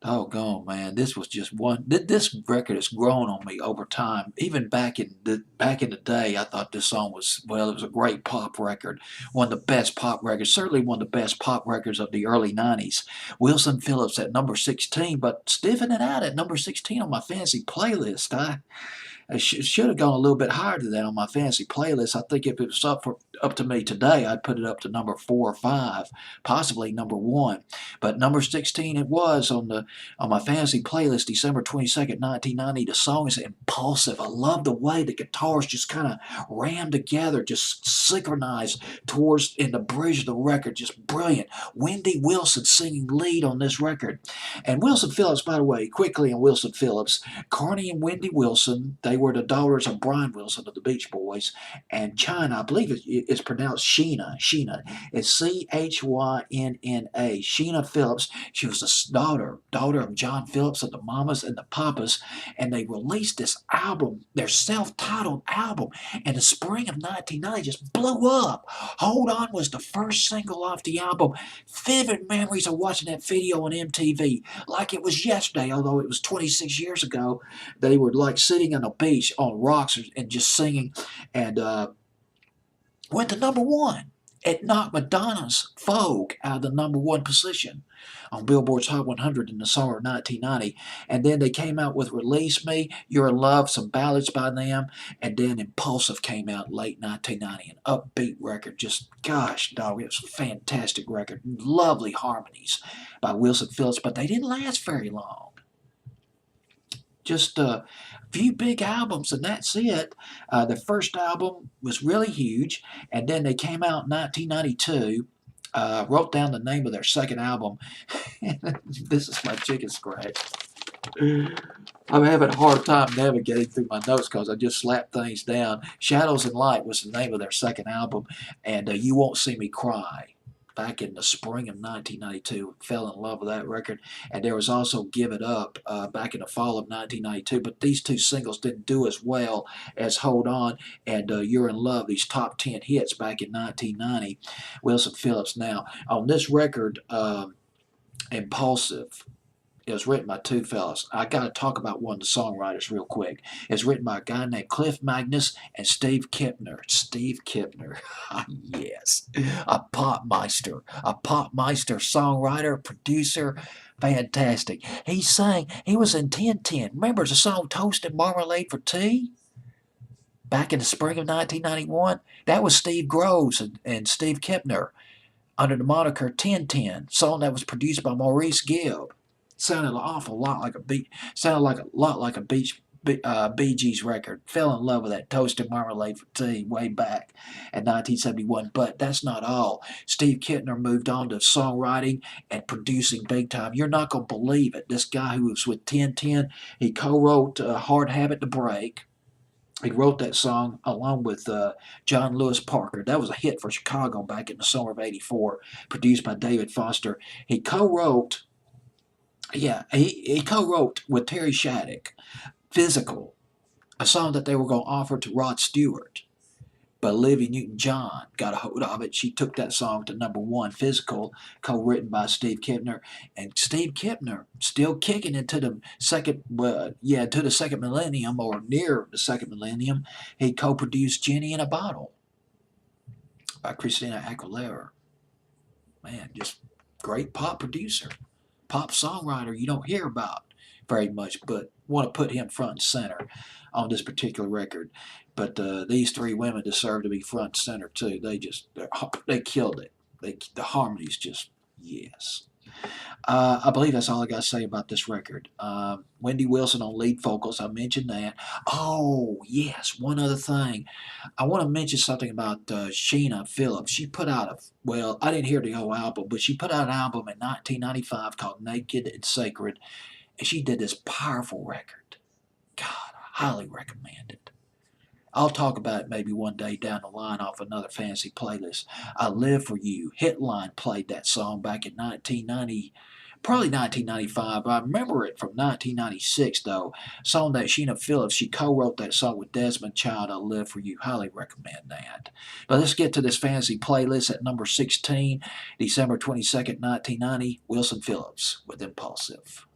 Doggone, man, this was just one. This record has grown on me over time. Even back in the day, I thought this song was, well, it was a great pop record, one of the best pop records, certainly one of the best pop records of the early '90s. Wilson Phillips at number 16, but stiffing it out at number 16 on my fancy playlist. I should have gone a little bit higher than that on my fancy playlist. I think if it was up to me today, I'd put it up to number 4 or 5, possibly number 1. But number 16 it was on my fantasy playlist, December 22nd, 1990. The song is Impulsive. I love the way the guitars just kind of ram together, just synchronized towards in the bridge of the record. Just brilliant. Wendy Wilson singing lead on this record. And Wilson Phillips, by the way, quickly on Wilson Phillips, Carney and Wendy Wilson, they were the daughters of Brian Wilson of the Beach Boys. And China, I believe it's pronounced Sheena. Sheena. It's Chyna. Sheena Phillips. She was the daughter of John Phillips of the Mamas and the Papas. And they released this album, their self-titled album, in the spring of 1990, just blew up. Hold On was the first single off the album. Vivid memories of watching that video on MTV like it was yesterday, although it was 26 years ago. They were like sitting on a beach on rocks and just singing, and went to number 1. It knocked Madonna's Vogue out of the number 1 position on Billboard's Hot 100 in the summer of 1990. And then they came out with Release Me, You're in Love, some ballads by them, and then Impulsive came out late 1990, an upbeat record. Just, gosh, dog, it was a fantastic record. Lovely harmonies by Wilson Phillips, but they didn't last very long. Just a few big albums, and that's it. The first album was really huge, and then they came out in 1992. Wrote down the name of their second album. This is my chicken scratch. I'm having a hard time navigating through my notes because I just slapped things down. Shadows and Light was the name of their second album, and You Won't See Me Cry. Back in the spring of 1992, fell in love with that record. And there was also Give It Up back in the fall of 1992. But these two singles didn't do as well as Hold On and You're in Love, these top 10 hits back in 1990. Wilson Phillips. Now, on this record, Impulsive, it was written by two fellas. I got to talk about one of the songwriters real quick. It's written by a guy named Cliff Magnus and Steve Kipner. Steve Kipner, yes, a pop meister songwriter, producer, fantastic. He was in 1010. Remember the song Toasted Marmalade for Tea? Back in the spring of 1991? That was Steve Groves and Steve Kipner under the moniker 1010, song that was produced by Maurice Gibb. Sounded an awful lot like a Bee Gees record. Fell in love with that Toasted Marmalade for Tea way back in 1971. But that's not all. Steve Kipner moved on to songwriting and producing big time. You're not going to believe it. This guy who was with 1010, he co-wrote Hard Habit to Break. He wrote that song along with John Lewis Parker. That was a hit for Chicago back in the summer of '84, produced by David Foster. He co-wrote he co-wrote with Terry Shattuck, Physical, a song that they were going to offer to Rod Stewart. But Olivia Newton-John got a hold of it. She took that song to number 1, Physical, co-written by Steve Kipner. And Steve Kipner, still kicking into the second millennium, or near the second millennium, he co-produced Jenny in a Bottle by Christina Aguilera. Man, just great pop producer. Pop songwriter you don't hear about very much, but want to put him front and center on this particular record. But these three women deserve to be front and center too. They killed it. The harmonies just, yes. I believe that's all I got to say about this record. Wendy Wilson on lead vocals, I mentioned that. Oh, yes, one other thing. I want to mention something about Sheena Phillips. She put out I didn't hear the whole album, but she put out an album in 1995 called Naked and Sacred, and she did this powerful record. God, I highly recommend it. I'll talk about it maybe one day down the line off another fancy playlist. I Live For You. Hitline played that song back in 1990, probably 1995. I remember it from 1996, though. Song that Sheena Phillips, she co-wrote that song with Desmond Child, I Live For You. Highly recommend that. But let's get to this fancy playlist at number 16, December 22nd, 1990, Wilson Phillips with Impulsive.